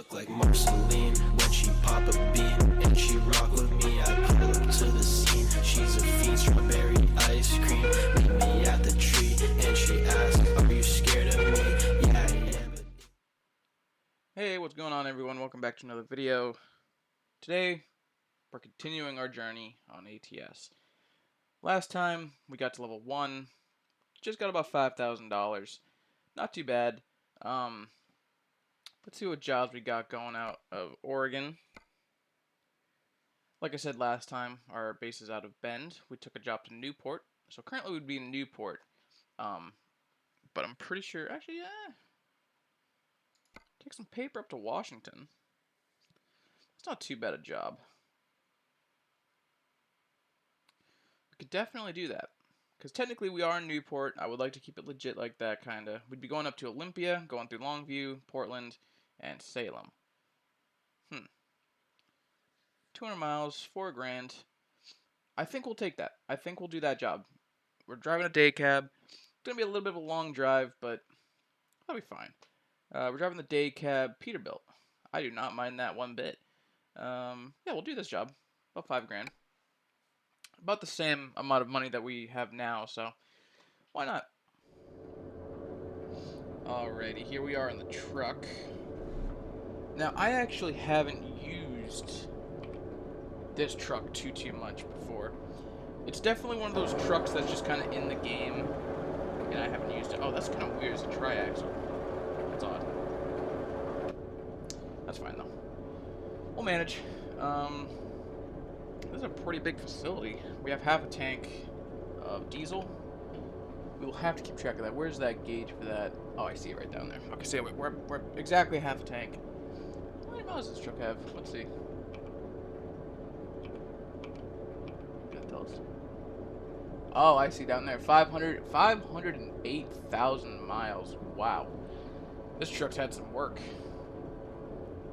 look like Marceline when she pop a bean and she rock with me. I pull up to the scene. She's a fiend, strawberry ice cream. Meet me at the tree and she asks, "Are you scared of me?" Yeah, I am. Hey, what's going on, everyone? Welcome back to another video. Today, we're continuing our journey on ATS. Last time, we got to level 1. Just got about $5,000. Not too bad. Let's see what jobs we got going out of Oregon. Like I said last time, our base is out of Bend. We took a job to Newport. So currently we'd be in Newport. But I'm pretty sure, actually, yeah. Take some paper up to Washington. It's not too bad a job. We could definitely do that. Because technically we are in Newport. I would like to keep it legit like that, kind of. We'd be going up to Olympia, going through Longview, Portland, and Salem. 200 miles, $4 grand. I think we'll take that. I think we'll do that job. We're driving a day cab. It's going to be a little bit of a long drive, but that'll be fine. We're driving the day cab Peterbilt. I do not mind that one bit. Yeah, we'll do this job. About $5 grand. About the same amount of money that we have now, so why not? Alrighty, here we are in the truck. Now, I actually haven't used this truck too much before. It's definitely one of those trucks that's just kind of in the game, and I haven't used it. Oh, that's kind of weird. It's a triaxle. That's odd. That's fine, though. We'll manage. This is a pretty big facility. We have half a tank of diesel. We will have to keep track of that. Where's that gauge for that? Oh, I see it right down there. Okay, so we're exactly half a tank. How many miles does this truck have? Let's see. Can tell us? Oh, I see down there. 508,000 miles. Wow. This truck's had some work.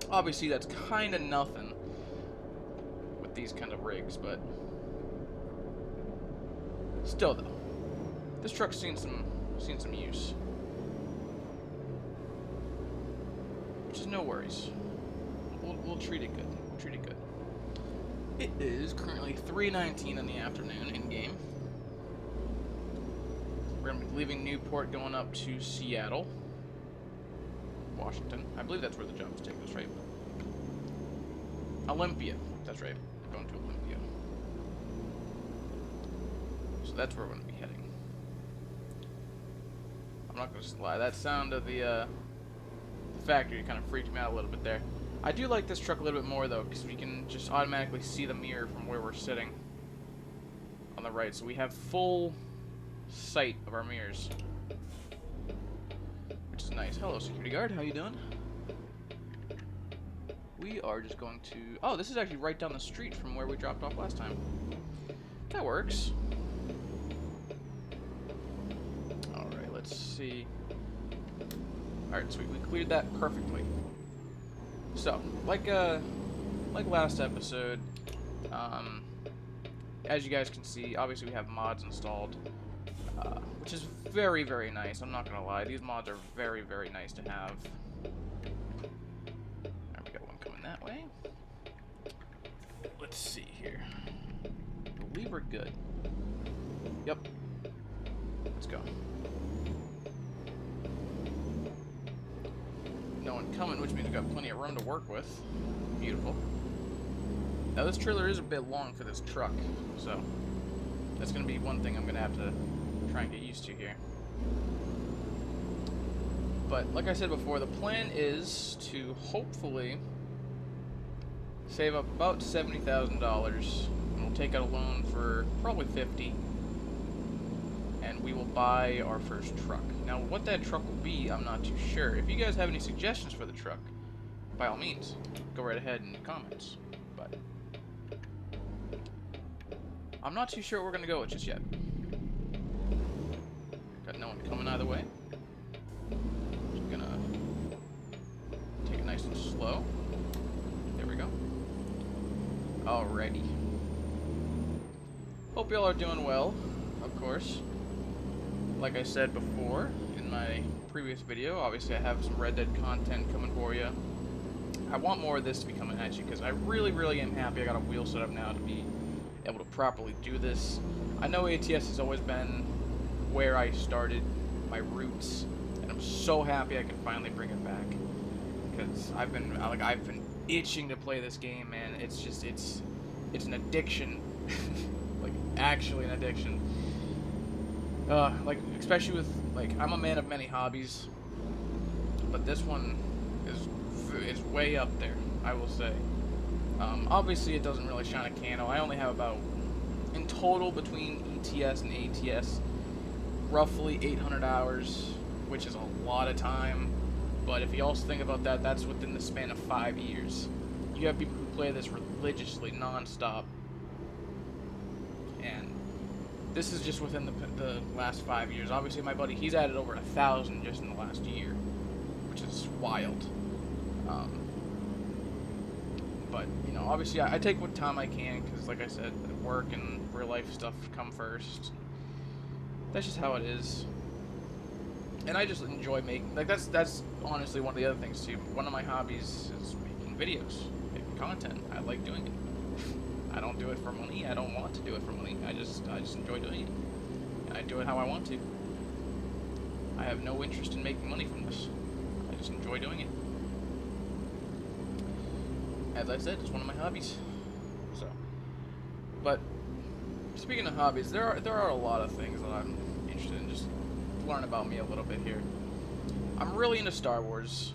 Obviously, that's kind of nothing with these kind of rigs, but still, though, this truck's seen some use, which is no worries. We'll treat it good. We'll treat it good. It is currently 3:19 in the afternoon in game. We're gonna be leaving Newport, going up to Seattle, Washington. I believe that's where the job is taking us, right? Olympia. That's right. We're going to Olympia. So that's where we're going to be heading. I'm not going to lie. That sound of the factory kind of freaked me out a little bit there. I do like this truck a little bit more, though, because we can just automatically see the mirror from where we're sitting on the right. So we have full sight of our mirrors, which is nice. Hello, security guard. How you doing? We are just going to... Oh, this is actually right down the street from where we dropped off last time. That works. Alright, let's see. Alright, sweet. We cleared that perfectly. So, like last episode, as you guys can see, obviously we have mods installed, which is very, very nice. I'm not going to lie. These mods are very, very nice to have. That way. Let's see here. I believe we're good. Yep. Let's go. No one coming, which means we've got plenty of room to work with. Beautiful. Now this trailer is a bit long for this truck, so that's going to be one thing I'm going to have to try and get used to here. But like I said before, the plan is to hopefully save up about $70,000, and we'll take out a loan for probably $50,000, and we will buy our first truck. Now, what that truck will be, I'm not too sure. If you guys have any suggestions for the truck, by all means, go right ahead in the comments. But I'm not too sure what we're going to go with just yet. Got no one coming either way. Just going to take it nice and slow. There we go. Alrighty. Hope y'all are doing well, of course. Like I said before in my previous video, obviously I have some Red Dead content coming for you. I want more of this to be coming at you because I really, really am happy I got a wheel set up now to be able to properly do this. I know ATS has always been where I started, my roots, and I'm so happy I can finally bring it back because I've been itching to play this game, man. It's just it's an addiction, like actually an addiction. Like especially with like I'm a man of many hobbies, but this one is way up there, I will say. Obviously, it doesn't really shine a candle. I only have about, in total between ETS and ATS, roughly 800 hours, which is a lot of time. But if you also think about that, that's within the span of 5 years. You have people who play this religiously, non-stop. And this is just within the last 5 years. Obviously, my buddy, he's added over 1,000 just in the last year, which is wild. But, you know, obviously I take what time I can because, like I said, work and real life stuff come first. That's just how it is. And I just enjoy making, like, that's honestly one of the other things, too. One of my hobbies is making videos, making content. I like doing it. I don't do it for money. I don't want to do it for money. I just enjoy doing it. And I do it how I want to. I have no interest in making money from this. I just enjoy doing it. As I said, it's one of my hobbies. So, but speaking of hobbies, there are a lot of things that I'm interested in. Just learn about me a little bit here. I'm really into Star Wars.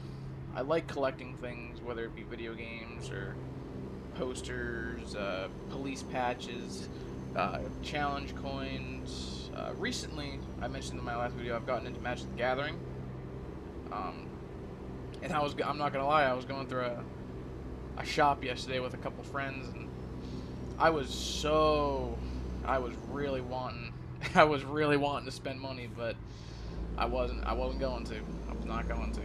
I like collecting things, whether it be video games or posters, police patches, challenge coins. Recently, I mentioned in my last video, I've gotten into Magic the Gathering. And I'm not gonna lie, I was going through a shop yesterday with a couple friends, and I was really wanting to spend money, but I wasn't going to. I was not going to.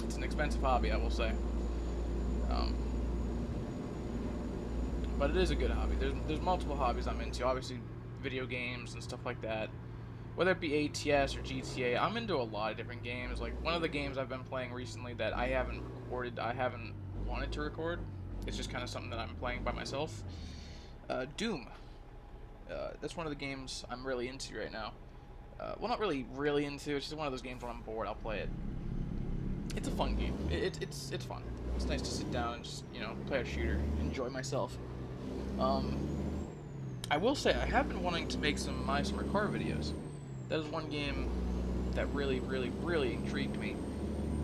It's an expensive hobby, I will say. But it is a good hobby. There's multiple hobbies I'm into. Obviously, video games and stuff like that. Whether it be ATS or GTA, I'm into a lot of different games. Like, one of the games I've been playing recently that I haven't recorded, I haven't wanted to record. It's just kind of something that I'm playing by myself. Doom. That's one of the games I'm really into right now. Well, not really into. It's just one of those games when I'm bored, I'll play it. It's a fun game. It's fun. It's nice to sit down and just, you know, play a shooter, enjoy myself. I will say I have been wanting to make some My Summer Car videos. That is one game that really, really, really intrigued me.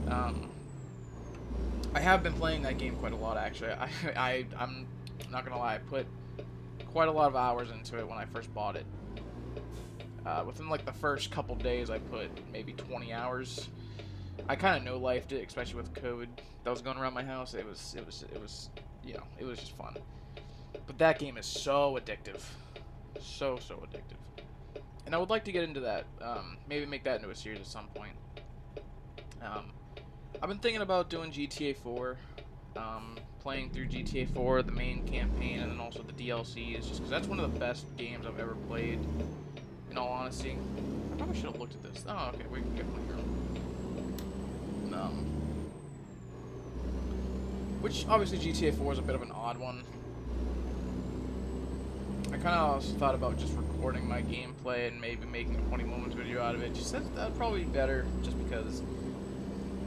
I have been playing that game quite a lot, actually. I'm not gonna lie, I put quite a lot of hours into it when I first bought it. Within like the first couple days, I put maybe 20 hours. I kind of no-lifed it, especially with COVID that was going around my house. It was, you know, it was just fun. But that game is so addictive, so addictive. And I would like to get into that. Maybe make that into a series at some point. I've been thinking about doing GTA 4, playing through GTA 4, the main campaign, and then also the DLCs, just because that's one of the best games I've ever played, in all honesty. I probably should have looked at this. Oh, okay, we can definitely hear them. Which, obviously, GTA 4 is a bit of an odd one. I kind of also thought about just recording my gameplay and maybe making a 20 moments video out of it. Just that'd probably be better, just because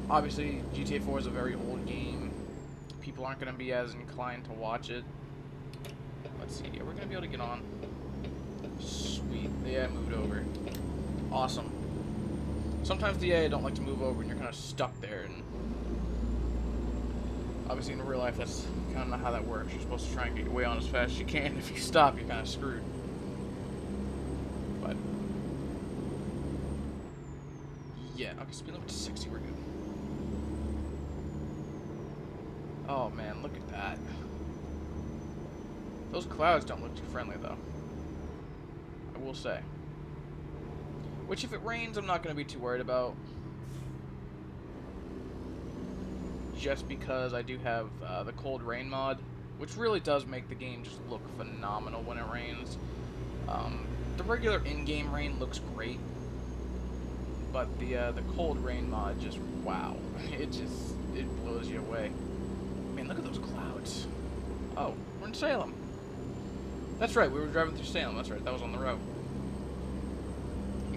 obviously GTA 4 is a very old game. People aren't going to be as inclined to watch it. Let's see, are we going to be able to get on? Sweet, the AI moved over. Awesome. Sometimes the AI don't like to move over and you're kind of stuck there, and obviously in real life that's kind of not how that works. You're supposed to try and get your way on as fast as you can. If you stop, you're kind of screwed. But yeah, okay, speed limit to 60, we're good. Oh man, look at that. Those clouds don't look too friendly though, I will say. Which if it rains, I'm not going to be too worried about. Just because I do have the cold rain mod, which really does make the game just look phenomenal when it rains. The regular in-game rain looks great, but the cold rain mod just, wow, it sends you away. Man, look at those clouds. Oh, we're in Salem. That's right, we were driving through Salem. That's right, that was on the road.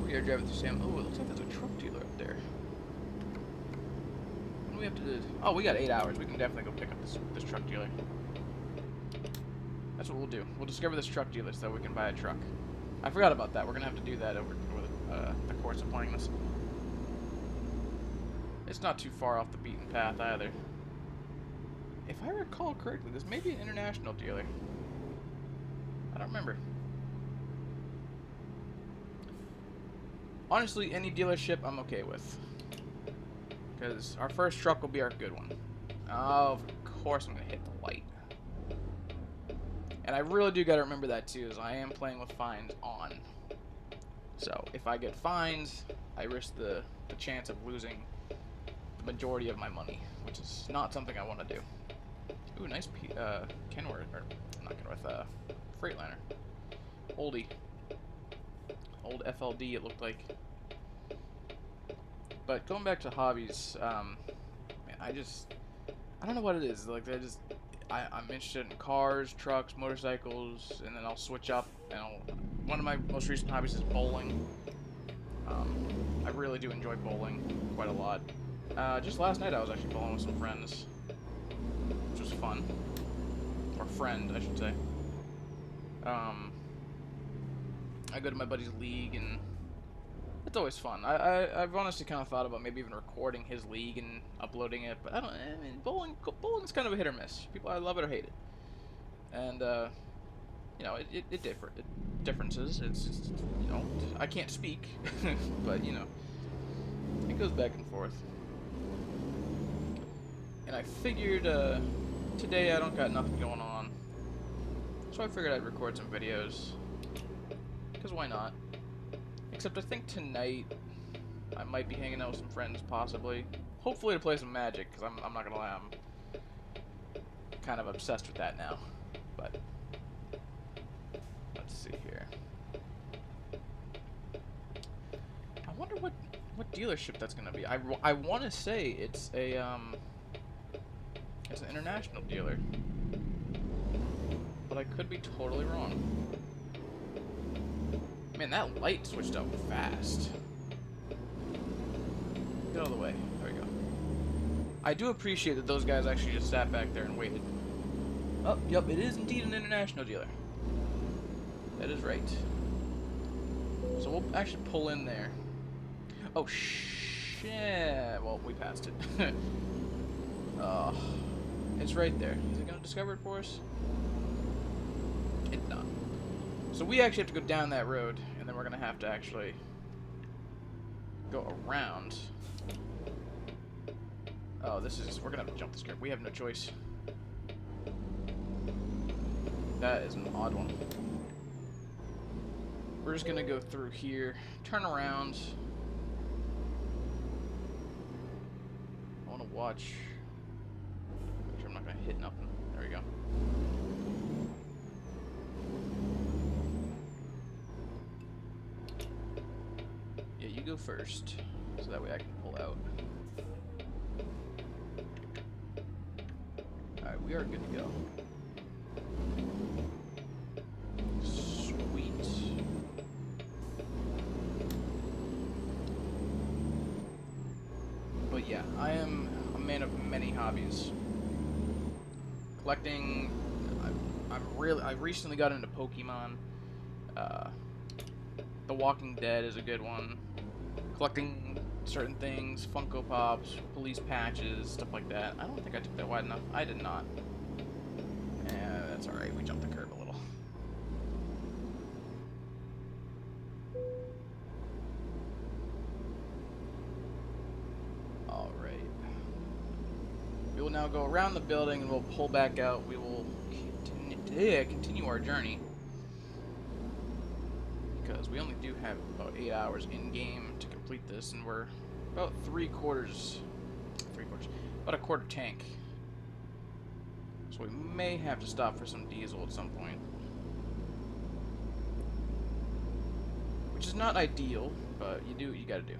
We are driving through Salem. Oh, it looks like there's a truck dealer up there. What do we have to do? Oh, we got 8 hours. We can definitely go pick up this truck dealer. That's what we'll do. We'll discover this truck dealer so we can buy a truck. I forgot about that. We're going to have to do that over the course of playing this. It's not too far off the beaten path either. If I recall correctly, this may be an international dealer. I don't remember. Honestly, any dealership I'm okay with. Because our first truck will be our good one. Oh, of course I'm going to hit the light. And I really do got to remember that too, as I am playing with fines on. So, if I get fines, I risk the chance of losing the majority of my money, which is not something I want to do. Ooh, nice Kenworth, or not Kenworth, Freightliner. Oldie. Old FLD it looked like. But going back to hobbies, man, I don't know what it is. Like, I'm interested in cars, trucks, motorcycles, and then I'll switch up. And one of my most recent hobbies is bowling. I really do enjoy bowling quite a lot. Just last night I was actually bowling with some friends, which was fun. Or friend, I should say. I go to my buddy's league, and it's always fun. I've honestly kind of thought about maybe even recording his league and uploading it, but I mean, bowling's kind of a hit or miss. People either love it or hate it. And, you know, it differences. It's just, you know, I can't speak, but, you know, it goes back and forth. And I figured, today I don't got nothing going on, so I figured I'd record some videos, because why not? Except I think tonight I might be hanging out with some friends, possibly. Hopefully to play some Magic, because I'm not gonna lie, I'm kind of obsessed with that now. But let's see here. I wonder what dealership that's gonna be. I want to say it's an international dealer, but I could be totally wrong. Man, that light switched up fast. Get out of the way. There we go. I do appreciate that those guys actually just sat back there and waited. Oh, yep, it is indeed an international dealer. That is right. So we'll actually pull in there. Oh, shit. Well, we passed it. It's right there. Is it going to discover it for us? It's not. So we actually have to go down that road, and then we're going to have to actually go around. Oh, we're going to have to jump this curb. We have no choice. That is an odd one. We're just going to go through here, turn around. I want to watch. Make sure I'm not going to hit nothing. There we go. Yeah, you go first, so that way I can pull out. Alright, we are good to go. Sweet. But yeah, I am a man of many hobbies. Collecting, I recently got into Pokemon. The Walking Dead is a good one. Collecting certain things, Funko Pops, police patches, stuff like that. I don't think I took that wide enough. I did not. That's alright, we jumped the curb a little. Alright. We will now go around the building and we'll pull back out. We will continue our journey. Because we only do have about 8 hours in-game to complete this, and we're about about a quarter tank. So we may have to stop for some diesel at some point. Which is not ideal, but you gotta do.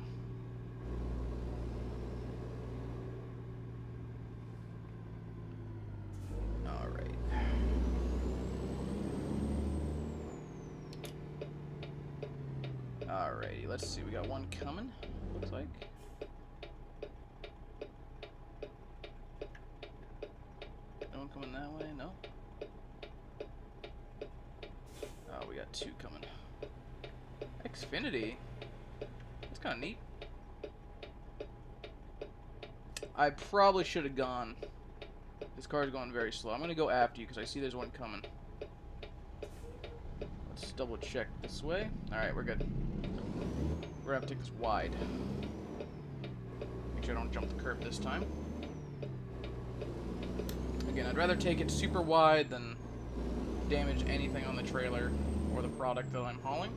Alrighty, let's see. We got one coming, looks like. No one coming that way? No. Oh, we got two coming. Xfinity? That's kind of neat. I probably should have gone. This car's going very slow. I'm going to go after you because I see there's one coming. Let's double check this way. Alright, we're good. We're going to have to take this wide. Make sure I don't jump the curb this time. Again, I'd rather take it super wide than damage anything on the trailer or the product that I'm hauling.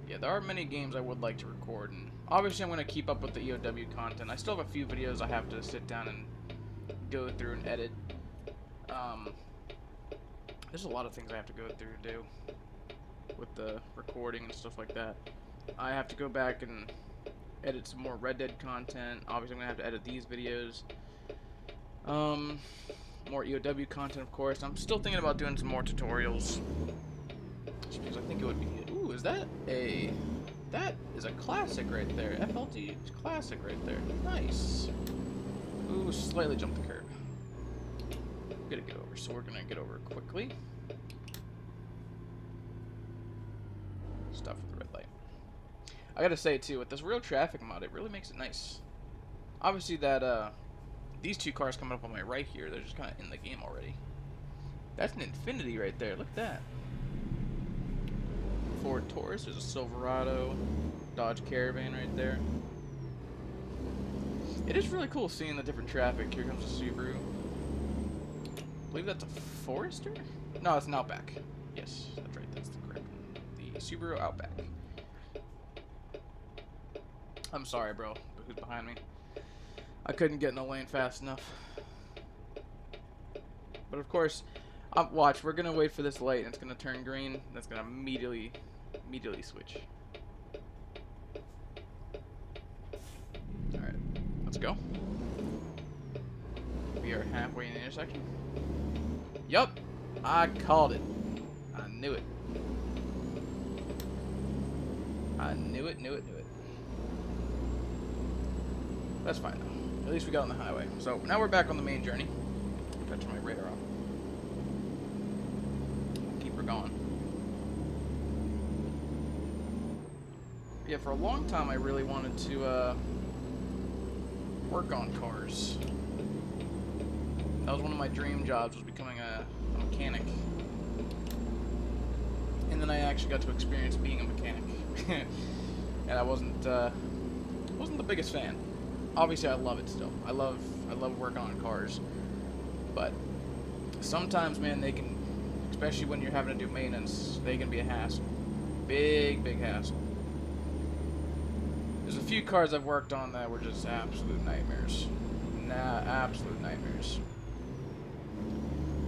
Yeah, there are many games I would like to record, and obviously I'm going to keep up with the EOW content. I still have a few videos I have to sit down and go through and edit. There's a lot of things I have to go through and do with the recording and stuff like that. I have to go back and edit some more Red Dead content. Obviously I'm going to have to edit these videos. More EOW content, of course. I'm still thinking about doing some more tutorials, just because I think it would be... Ooh, is that a... That is a classic right there. FLT classic right there. Nice. Ooh, slightly jumped the curb. Gotta get over, so we're gonna get over quickly. Stop for the red light. I gotta say too, with this real traffic mod, it really makes it nice. Obviously that these two cars coming up on my right here, they're just kind of in the game already. That's an Infinity right there. Look at that. Ford Taurus. There's a Silverado, Dodge Caravan right there. It is really cool seeing the different traffic. Here comes a Subaru. I believe that's a Forester? No, it's an Outback. Yes, that's right. That's the correct one. The Subaru Outback. I'm sorry, bro, but who's behind me? I couldn't get in the lane fast enough. But of course, watch. We're gonna wait for this light, and it's gonna turn green. That's gonna immediately switch. All right, let's go. We are halfway in the intersection. Yup, I called it. I knew it. I knew it. That's fine though. At least we got on the highway. So now we're back on the main journey. Touch my radar off. Keep her going. Yeah, for a long time I really wanted to work on cars. That was one of my dream jobs, was becoming a mechanic. And then I actually got to experience being a mechanic. And I wasn't the biggest fan. Obviously I love it still. I love working on cars. But sometimes, man, they can, especially when you're having to do maintenance, they can be a hassle. Big hassle. There's a few cars I've worked on that were just absolute nightmares. Absolute nightmares.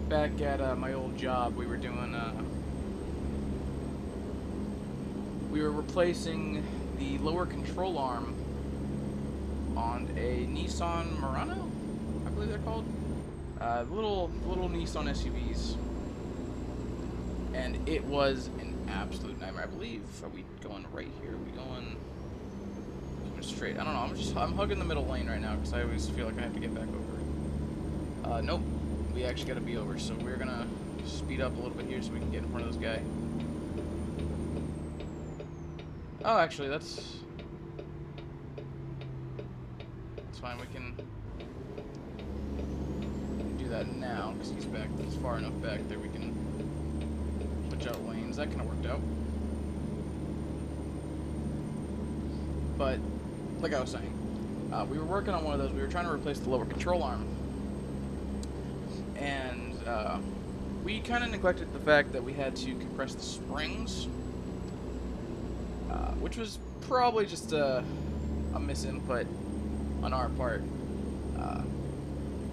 Back at my old job, we were doing, we were replacing the lower control arm on a Nissan Murano, I believe they're called. Little Nissan SUVs. And it was an absolute nightmare. I believe, are we going right here? Are we going straight? I don't know. I'm hugging the middle lane right now because I always feel like I have to get back over. Nope. We actually got to be over, so we're gonna speed up a little bit here so we can get in front of this guy. Oh, actually, that's fine. We can do that now because he's back. He's far enough back there. We can switch out lanes. That kind of worked out. But like I was saying, we were working on one of those. We were trying to replace the lower control arm. And we kind of neglected the fact that we had to compress the springs, which was probably just a misinput on our part,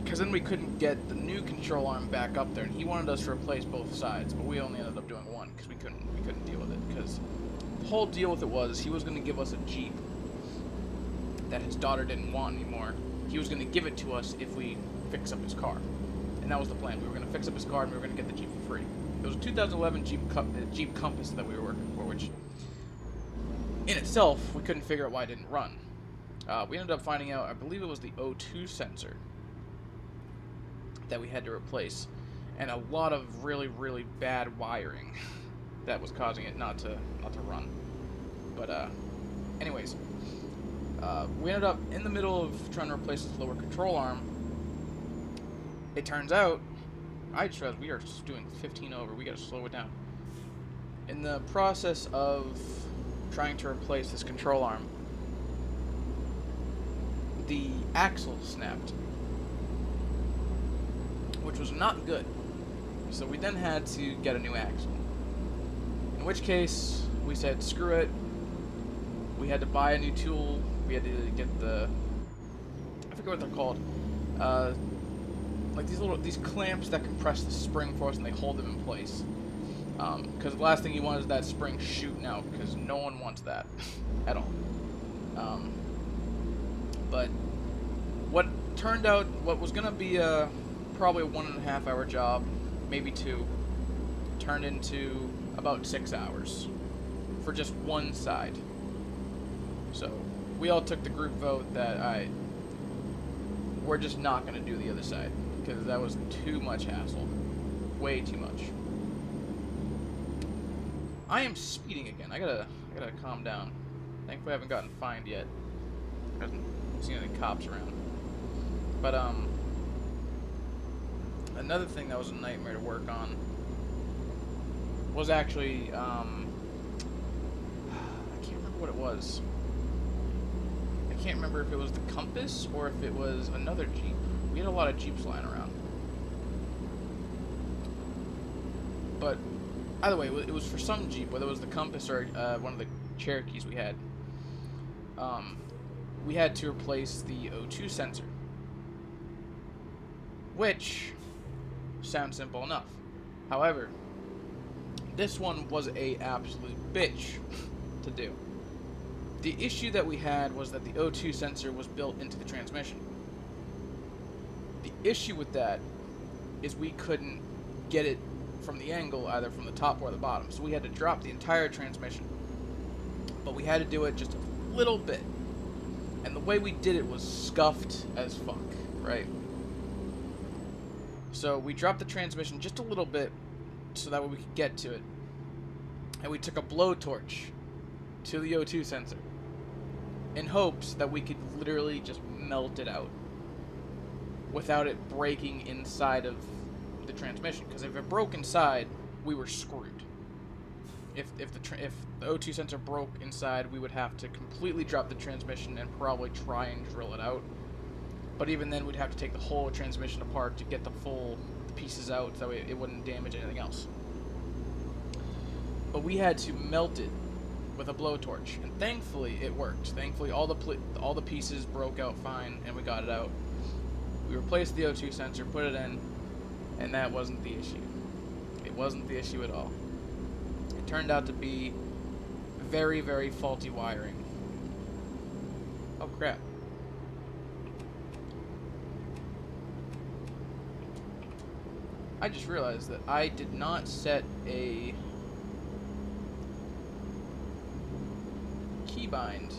because then we couldn't get the new control arm back up there, and he wanted us to replace both sides, but we only ended up doing one because we couldn't deal with it. Because the whole deal with it was he was going to give us a Jeep that his daughter didn't want anymore. He was going to give it to us if we fix up his car. And that was the plan. We were going to fix up his car and we were going to get the Jeep for free. It was a 2011 Jeep Compass that we were working for, which in itself we couldn't figure out why it didn't run. We ended up finding out, I believe it was the O2 sensor that we had to replace, and a lot of really, really bad wiring that was causing it not to run. But anyways, we ended up in the middle of trying to replace this lower control arm. It turns out, I just realized we are just doing 15 over. We gotta slow it down. In the process of trying to replace this control arm, the axle snapped, which was not good. So we then had to get a new axle. In which case, we said, screw it. We had to buy a new tool. We had to get the, I forget what they're called, like these clamps that compress the spring for us and they hold them in place. Because the last thing you want is that spring shooting out, because no one wants that at all. But what turned out, what was gonna be probably a 1.5 hour job, maybe 2, turned into about 6 hours for just one side. So we all took the group vote that we're just not gonna do the other side because that was too much hassle, way too much. I am speeding again. I gotta calm down. Thankfully, I haven't gotten fined yet. I haven't seen any cops around. But another thing that was a nightmare to work on was actually I can't remember what it was. I can't remember if it was the Compass or if it was another Jeep. We had a lot of Jeeps lying around. But either way, it was for some Jeep, whether it was the Compass or one of the Cherokees we had. We had to replace the O2 sensor, which sounds simple enough. However, this one was a absolute bitch to do. The issue that we had was that the O2 sensor was built into the transmission. The issue with that is we couldn't get it from the angle, either from the top or the bottom. So we had to drop the entire transmission. But we had to do it just a little bit. And the way we did it was scuffed as fuck, right? So we dropped the transmission just a little bit so that way we could get to it. And we took a blowtorch to the O2 sensor in hopes that we could literally just melt it out without it breaking inside of the transmission. Because if it broke inside, we were screwed. If the O2 sensor broke inside, we would have to completely drop the transmission and probably try and drill it out. But even then, we'd have to take the whole transmission apart to get the pieces out, so it wouldn't damage anything else. But we had to melt it with a blowtorch, and thankfully it worked. Thankfully, all the pieces broke out fine, and we got it out. We replaced the O2 sensor, put it in, and that wasn't the issue. It wasn't the issue at all. It turned out to be very, very faulty wiring. Oh crap. I just realized that I did not set a keybind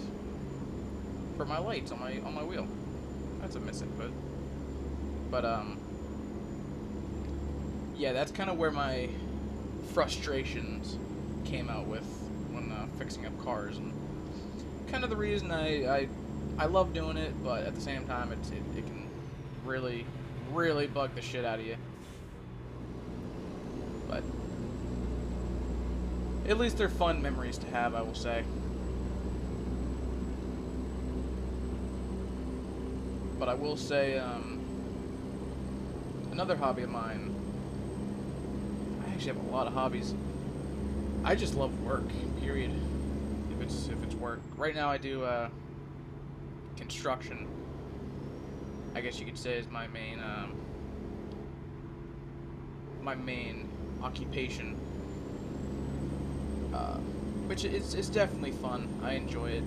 for my lights on my wheel. That's a misinput. But yeah, that's kind of where my frustrations came out with when fixing up cars, and kind of the reason I love doing it, but at the same time it can really bug the shit out of you. But at least they're fun memories to have, I will say. But I will say, another hobby of mine, I actually have a lot of hobbies. I just love work, period. If it's work. Right now I do construction. I guess you could say is my main occupation. Which is definitely fun. I enjoy it.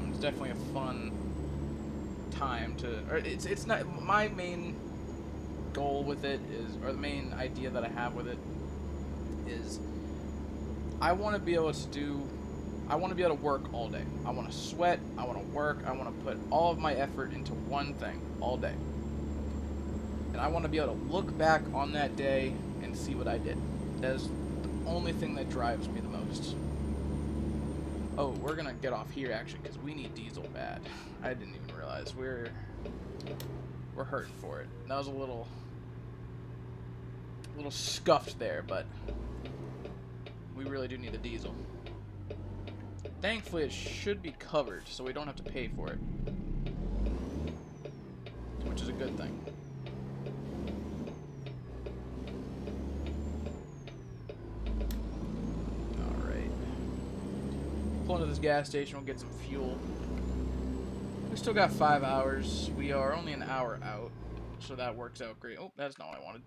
It's definitely a fun time to, or it's not, my main goal with it is, or the main idea that I have with it is I want to be able to work all day. I want to sweat, I want to work, I want to put all of my effort into one thing all day. And I want to be able to look back on that day and see what I did. That is the only thing that drives me the most. Oh, we're gonna get off here actually because we need diesel bad. I didn't even realize we're hurting for it. That was a little scuffed there, but we really do need the diesel. Thankfully, it should be covered, so we don't have to pay for it, which is a good thing. Pull into this gas station, we'll get some fuel. We still got 5 hours. We are only an hour out, so that works out great. Oh, that's not what I wanted.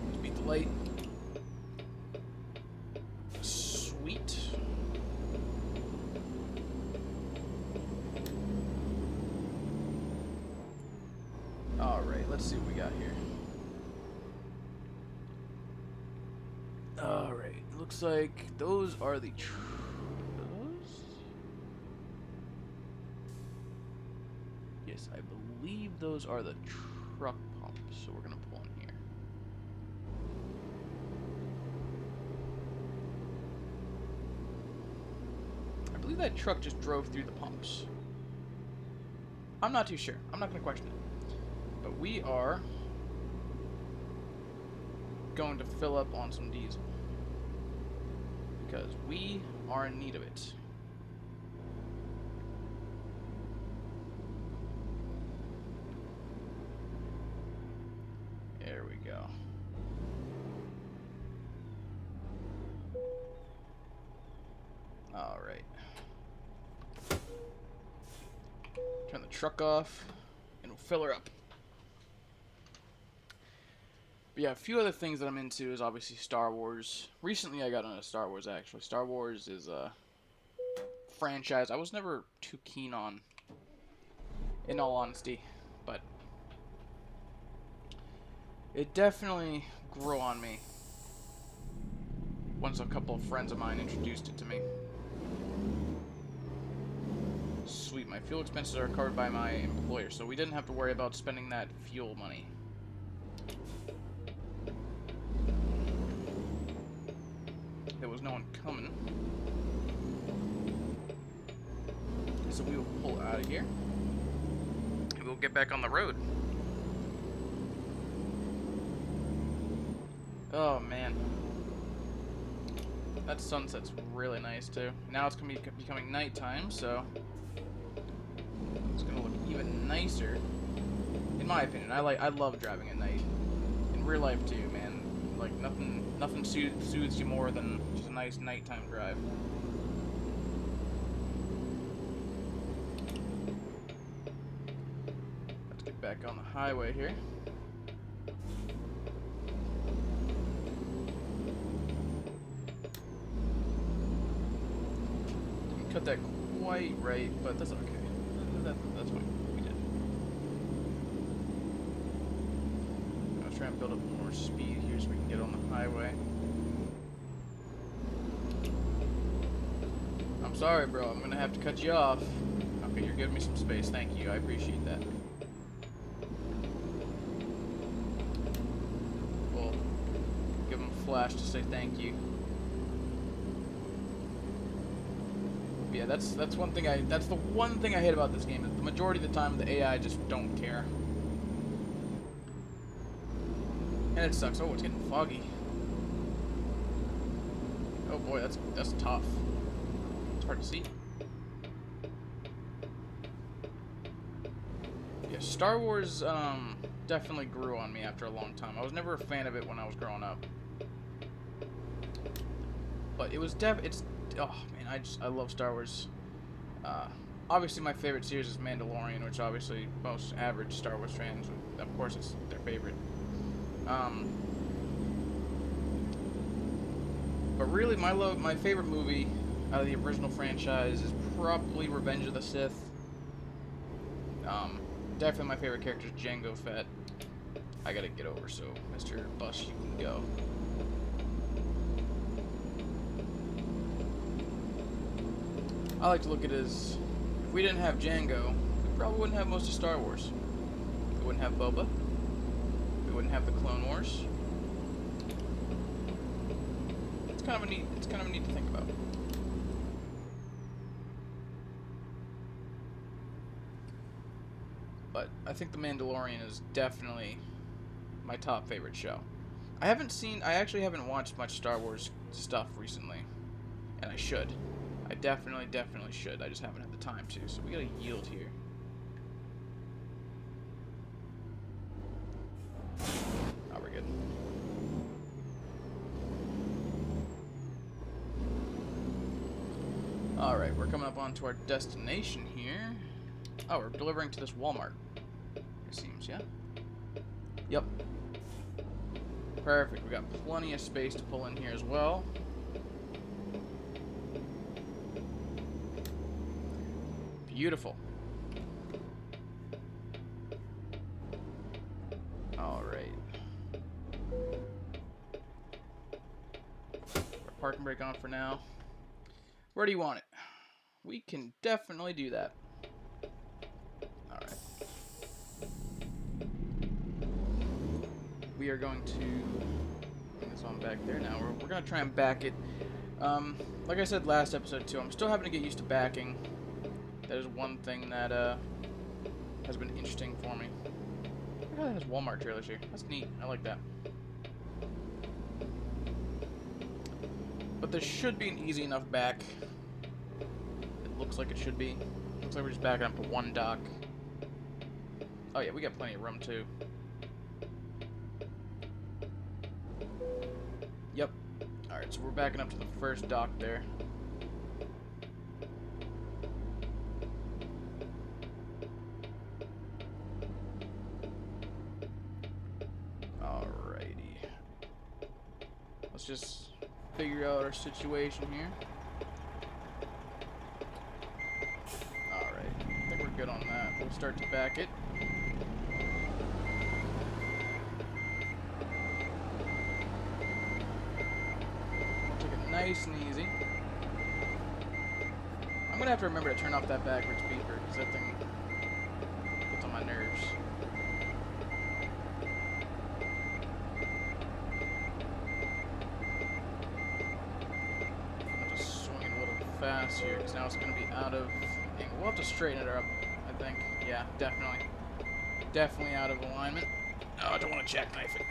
Let's beat the light. Sweet. Alright, let's see what we got here. Alright, looks like those are the yes, I believe those are the truck pumps, so we're gonna pull in here. I believe that truck just drove through the pumps. I'm not too sure. I'm not gonna question it. But we are going to fill up on some diesel because we are in need of it. There we go. All right. Turn the truck off and we'll fill her up. But yeah, a few other things that I'm into is obviously Star Wars. Recently I got into Star Wars actually. Star Wars is a franchise I was never too keen on, in all honesty, but it definitely grew on me once a couple of friends of mine introduced it to me. Sweet, my fuel expenses are covered by my employer, so we didn't have to worry about spending that fuel money. There was no one coming. So we will pull out of here. And we'll get back on the road. Oh man. That sunset's really nice too. Now it's gonna be becoming nighttime, so it's gonna look even nicer. In my opinion, I love driving at night. In real life too, man. Like nothing soothes you more than just a nice nighttime drive. Let's get back on the highway here. Didn't cut that quite right, but that's okay. That's fine. We did. I'll try and build up more speed here so we can get on the highway. I'm sorry, bro. I'm gonna have to cut you off. Okay, you're giving me some space. Thank you. I appreciate that. We'll give him a flash to say thank you. Yeah, that's one thing that's the one thing I hate about this game is the majority of the time the AI just don't care. And it sucks. Oh, it's getting foggy. Oh boy, that's tough. It's hard to see. Yeah, Star Wars definitely grew on me after a long time. I was never a fan of it when I was growing up. But it was oh man, I love Star Wars. Obviously my favorite series is Mandalorian, which obviously most average Star Wars fans, of course, it's their favorite. But really, my favorite movie out of the original franchise is probably Revenge of the Sith. Definitely my favorite character is Jango Fett. I gotta get over, so Mr. Bus, you can go. I like to look at it as, if we didn't have Django, we probably wouldn't have most of Star Wars. We wouldn't have Boba. We wouldn't have the Clone Wars. It's kind of neat to think about. But I think The Mandalorian is definitely my top favorite show. I actually haven't watched much Star Wars stuff recently, and I should. I definitely should. I just haven't had the time to, so we gotta yield here. Oh, we're good. Alright, we're coming up onto our destination here. Oh, we're delivering to this Walmart, it seems, yeah? Yep. Perfect. We got plenty of space to pull in here as well. Beautiful. Alright. Our parking brake on for now. Where do you want it? We can definitely do that. Alright. We are going to bring this on back there now. We're going to try and back it. Like I said last episode too, I'm still having to get used to backing. That is one thing that has been interesting for me. Look how that has Walmart trailers here. That's neat. I like that. But this should be an easy enough back. It looks like it should be. Looks like we're just backing up to one dock. Oh yeah, we got plenty of room too. Yep. Alright, so we're backing up to the first dock there. Alrighty. Let's just figure out our situation here. Alright, I think we're good on that. We'll start to back it. We'll take it nice and easy. I'm gonna have to remember to turn off that backwards beeper, because that thing gets on my nerves. Fast here, because now it's going to be out of angle. We'll have to straighten it up, I think. Yeah, definitely. Definitely out of alignment. Oh, I don't want to jackknife it.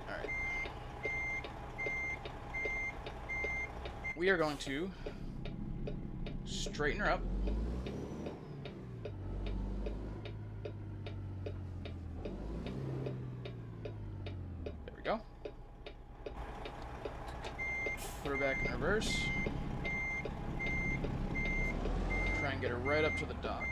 Alright. We are going to straighten her up. Put her back in reverse. Try and get her right up to the dock.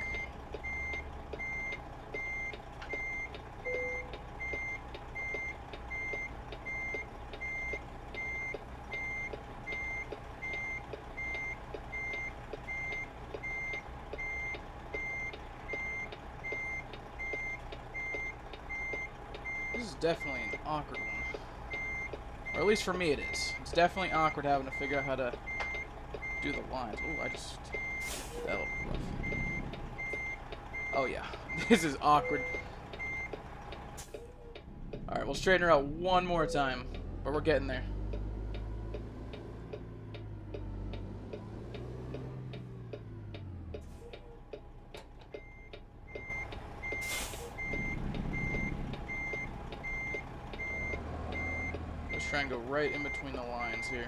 This is definitely an awkward one. Or at least for me it is. It's definitely awkward having to figure out how to do the lines. Oh, that looked rough. Oh yeah, this is awkward. Alright, we'll straighten her out one more time, but we're getting there. Let's try and go right in between the lines here.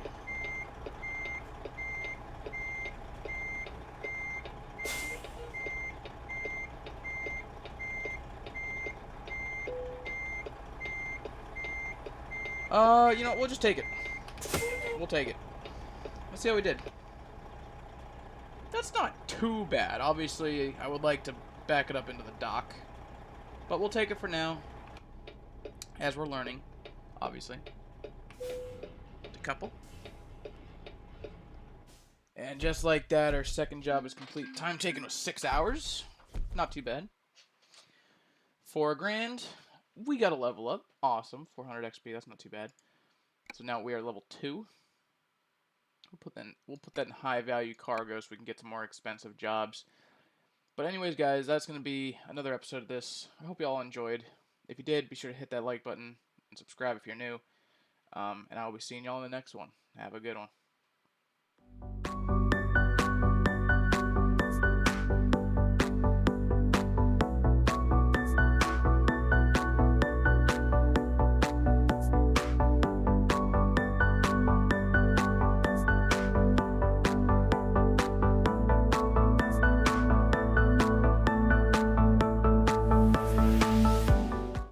You know, we'll just take it. We'll take it. Let's see how we did. That's not too bad. Obviously, I would like to back it up into the dock. But we'll take it for now. As we're learning, obviously. A couple. And just like that, our second job is complete. Time taken was 6 hours. Not too bad. 4 grand. We got a level up. Awesome. 400 XP. That's not too bad. So now we are level 2. We'll put that in high value cargo so we can get to more expensive jobs. But anyways, guys, that's going to be another episode of this. I hope you all enjoyed. If you did, be sure to hit that like button and subscribe if you're new. And I will be seeing y'all in the next one. Have a good one.